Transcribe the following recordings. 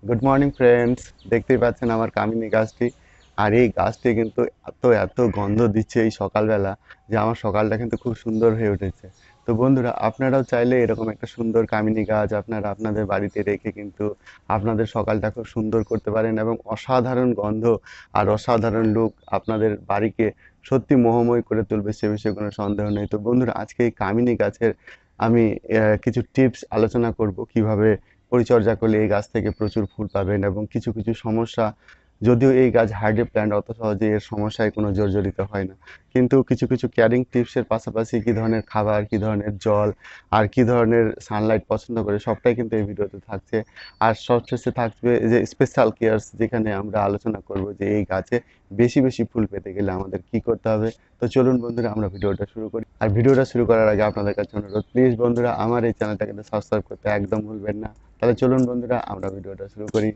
Good morning friends, দেখতেই পাচ্ছেন আমার কামিনী গাছটি। আর এই গাছটি কিন্তু এত এত গন্ধ দিচ্ছে এই সকালবেলা যে আমার সকালটা কিন্তু খুব সুন্দর হয়ে উঠেছে। তো বন্ধুরা, আপনারাও চাইলে এরকম একটা সুন্দর কামিনী গাছ আপনারা আপনাদের বাড়িতে রেখে কিন্তু আপনাদের সকালটা খুব সুন্দর করতে পারেন, এবং অসাধারণ গন্ধ আর অসাধারণ লুক আপনাদের বাড়িকে সত্যি মোহময় করে তুলবে, সে বিষয়ে কোনো সন্দেহ নেই। তো বন্ধুরা, আজকে এই কামিনী গাছের আমি কিছু টিপস আলোচনা করব কিভাবে পরিচর্যা করলে এই গাছ থেকে প্রচুর ফুল পাবেন, এবং কিছু কিছু সমস্যা, যদিও এই গাছ হার্ডি প্ল্যান্ট, অত সহজে এর সমস্যায় কোনো জর্জরিত হয় না, কিন্তু কিছু কিছু কেয়ারিং টিপসের পাশাপাশি কী ধরনের খাবার, কী ধরনের জল আর কী ধরনের সানলাইট পছন্দ করে সবটাই কিন্তু এই ভিডিওতে থাকছে। আর সবশেষে থাকবে যে স্পেশাল কেয়ার্স, যেখানে আমরা আলোচনা করব যে এই গাছে বেশি বেশি ফুল পেতে গেলে আমাদের কি করতে হবে। তো চলুন বন্ধুরা, আমরা ভিডিওটা শুরু করি। আর ভিডিওটা শুরু করার আগে আপনাদের কাছে অনুরোধ, প্লিজ বন্ধুরা আমার এই চ্যানেলটা কিন্তু সাবস্ক্রাইব করতে একদম ভুলবেন না। তাহলে চলুন বন্ধুরা, আমরা ভিডিওটা শুরু করি।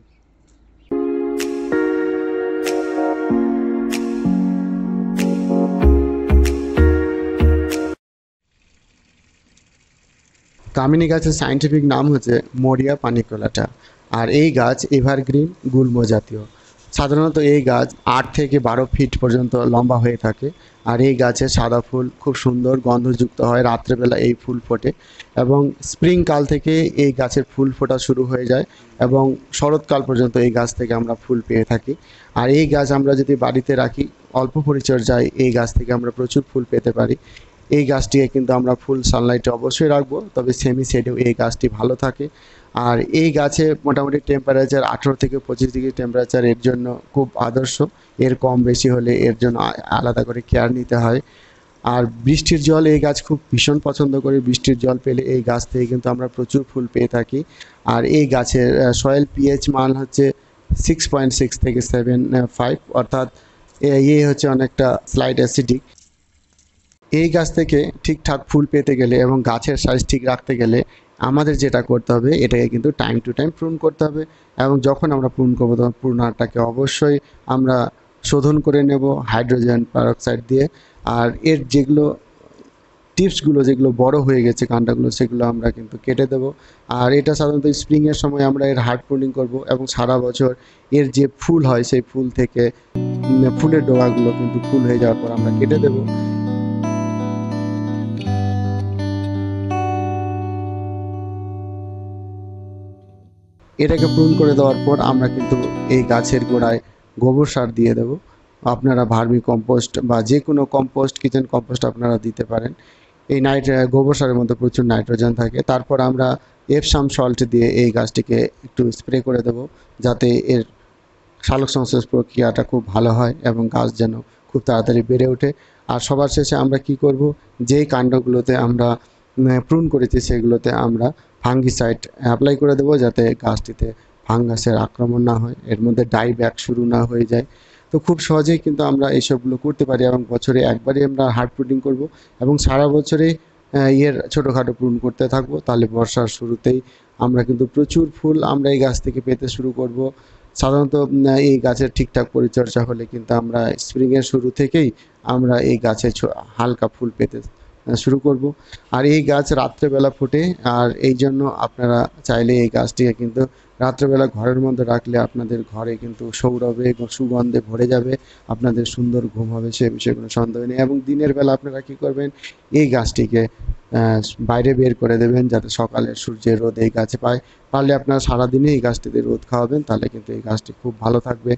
কামিনী গাছের সায়েন্টিফিক নাম হচ্ছে মরিয়া পানিকোলাটা। আর এই গাছ এভারগ্রিন গুল্ম জাতীয়। সাধারণত এই গাছ 8 থেকে 12 ফিট পর্যন্ত লম্বা হয়ে থাকে। আর এই গাছের সাদা ফুল খুব সুন্দর গন্ধযুক্ত হয়, রাত্রেবেলা এই ফুল ফোটে। এবং স্প্রিং কাল থেকে এই গাছের ফুল ফোটা শুরু হয়ে যায়, এবং শরৎকাল পর্যন্ত এই গাছ থেকে আমরা ফুল পেয়ে থাকি। আর এই গাছ আমরা যদি বাড়িতে রাখি, অল্প পরিচর্যায় এই গাছ থেকে আমরা প্রচুর ফুল পেতে পারি। এই গাছটিকে কিন্তু আমরা ফুল সানলাইটে অবশ্যই রাখবো, তবে সেমি শেডেও এই গাছটি ভালো থাকে। আর এই গাছে মোটামুটি টেম্পারেচার 18 থেকে 25 ডিগ্রি টেম্পারেচার এর জন্য খুব আদর্শ। এর কম বেশি হলে এর জন্য আলাদা করে কেয়ার নিতে হয়। আর বৃষ্টির জল এই গাছ খুব ভীষণ পছন্দ করে। বৃষ্টির জল পেলে এই গাছ থেকে কিন্তু আমরা প্রচুর ফুল পেয়ে থাকি। আর এই গাছের সয়েল পিএইচ মান হচ্ছে 6.6 থেকে 7.5, অর্থাৎ হচ্ছে অনেকটা স্লাইড অ্যাসিডিক। এই গাছ থেকে ঠিকঠাক ফুল পেতে গেলে এবং গাছের সাইজ ঠিক রাখতে গেলে আমাদের যেটা করতে হবে, এটাকে কিন্তু টাইম টু টাইম প্রুন করতে হবে। এবং যখন আমরা প্রুন করবো তখন প্রুনারটাকে অবশ্যই আমরা শোধন করে নেব হাইড্রোজেন পারঅক্সাইড দিয়ে। আর এর যেগুলো টিপসগুলো, যেগুলো বড় হয়ে গেছে কাণ্ডগুলো, সেগুলো আমরা কিন্তু কেটে দেবো। আর এটা সাধারণত স্প্রিংয়ের সময় আমরা এর হার্ড প্রুনিং করব, এবং সারা বছর এর যে ফুল হয় সেই ফুল থেকে ফুলের ডগাগুলো কিন্তু ফুল হয়ে যাওয়ার পর আমরা কেটে দেবো। এটাকে প্রুন করে দেওয়ার পর আমরা কিন্তু এই গাছের গোড়ায় গোবর সার দিয়ে দেব। আপনারা ভার্মি কম্পোস্ট বা যে কোনো কম্পোস্ট, কিচেন কম্পোস্ট আপনারা দিতে পারেন। এই গোবর সারের মধ্যে প্রচুর নাইট্রোজেন থাকে। তারপর আমরা এপসাম সল্ট দিয়ে এই গাছটিকে একটু স্প্রে করে দেব, যাতে এর সালোক সংশ্লেষ প্রক্রিয়াটা খুব ভালো হয় এবং গাছ যেন খুব তাড়াতাড়ি বেড়ে ওঠে। আর সবার শেষে আমরা কি করব, যেই কাণ্ডগুলোতে আমরা প্রুন করেছি সেগুলোতে আমরা ফাঙ্গিসাইড অ্যাপ্লাই করে দেবো, যাতে গাছটিতে ফাঙ্গাসের আক্রমণ না হয়, এর মধ্যে ডাই ব্যাক শুরু না হয়ে যায়। তো খুব সহজেই কিন্তু আমরা এইসবগুলো করতে পারি, এবং বছরে একবারই আমরা হার্ড প্রুনিং করব, এবং সারা বছরে ছোটোখাটো প্রুন করতে থাকবো। তাহলে বর্ষার শুরুতেই আমরা কিন্তু প্রচুর ফুল আমরা এই গাছ থেকে পেতে শুরু করব। সাধারণত এই গাছের ঠিকঠাক পরিচর্যা হলে কিন্তু আমরা স্প্রিংয়ের শুরু থেকেই আমরা এই গাছে হালকা ফুল পেতে শুরু করব। আর এই গাছ রাত্রেবেলা ফোটে, আর এই জন্য আপনারা চাইলে এই গাছটিকে কিন্তু রাত্রেবেলা ঘরের মধ্যে রাখলে আপনাদের ঘরে কিন্তু সৌরভে সুগন্ধে ভরে যাবে, আপনাদের সুন্দর ঘুম হবে, সে বিষয়ে কোনো সন্দেহ নেই। এবং দিনের বেলা আপনারা কী করবেন, এই গাছটিকে বাইরে বের করে দেবেন, যাতে সকালের সূর্যের রোদ এই গাছে পায়। পারলে আপনারা সারাদিনে এই গাছটিতে রোদ খাওয়াবেন, তাহলে কিন্তু এই গাছটি খুব ভালো থাকবে।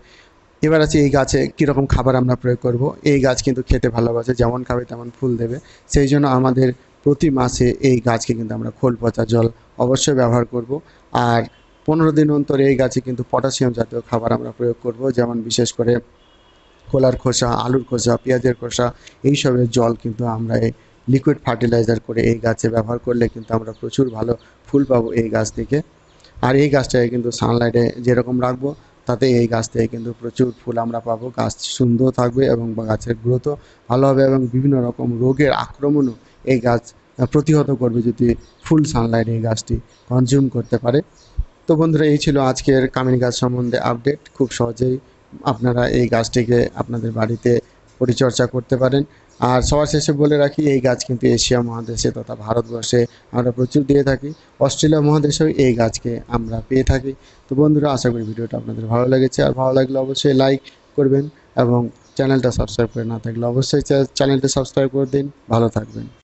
এবার আছে এই গাছে কীরকম খাবার আমরা প্রয়োগ করব। এই গাছ কিন্তু খেতে ভালোবাসে, যেমন খাবে তেমন ফুল দেবে। সেই জন্য আমাদের প্রতি মাসে এই গাছকে কিন্তু আমরা খোল পচা জল অবশ্যই ব্যবহার করব। আর 15 দিন অন্তর এই গাছে কিন্তু পটাশিয়াম জাতীয় খাবার আমরা প্রয়োগ করব, যেমন বিশেষ করে কলার খোসা, আলুর খোসা, পেঁয়াজের খোসা, এইসবের জল কিন্তু আমরা এই লিকুইড ফার্টিলাইজার করে এই গাছে ব্যবহার করলে কিন্তু আমরা প্রচুর ভালো ফুল পাবো এই গাছ থেকে। আর এই গাছটাকে কিন্তু সানলাইটে যেরকম রাখবো, তাতে এই গাছ থেকে কিন্তু প্রচুর ফুল আমরা পাবো। গাছ সুন্দর থাকবে এবং গাছের গ্রোথও ভালো হবে, এবং বিভিন্ন রকম রোগের আক্রমণও এই গাছ প্রতিহত করবে যদি ফুল সানলাইট এই গাছটি কনজিউম করতে পারে। তো বন্ধুরা, এই ছিল আজকের কামিনী গাছ সম্বন্ধে আপডেট। খুব সহজেই আপনারা এই গাছটিকে আপনাদের বাড়িতে পরিচর্যা করতে পারেন। আর সবার শেষে বলে রাখি, এই গাছ কিন্তু এশিয়া মহাদেশে তথা ভারতবর্ষে আমরা প্রচুর দিয়ে থাকি। অস্ট্রেলিয়া মহাদেশেও এই গাছকে আমরা পেয়ে থাকি। তো বন্ধুরা, আশা করি ভিডিওটা আপনাদের ভালো লেগেছে, আর ভালো লাগলে অবশ্যই লাইক করবেন এবং চ্যানেলটা সাবস্ক্রাইব করে না থাকলে অবশ্যই চ্যানেলটা সাবস্ক্রাইব করে দিন। ভালো থাকবেন।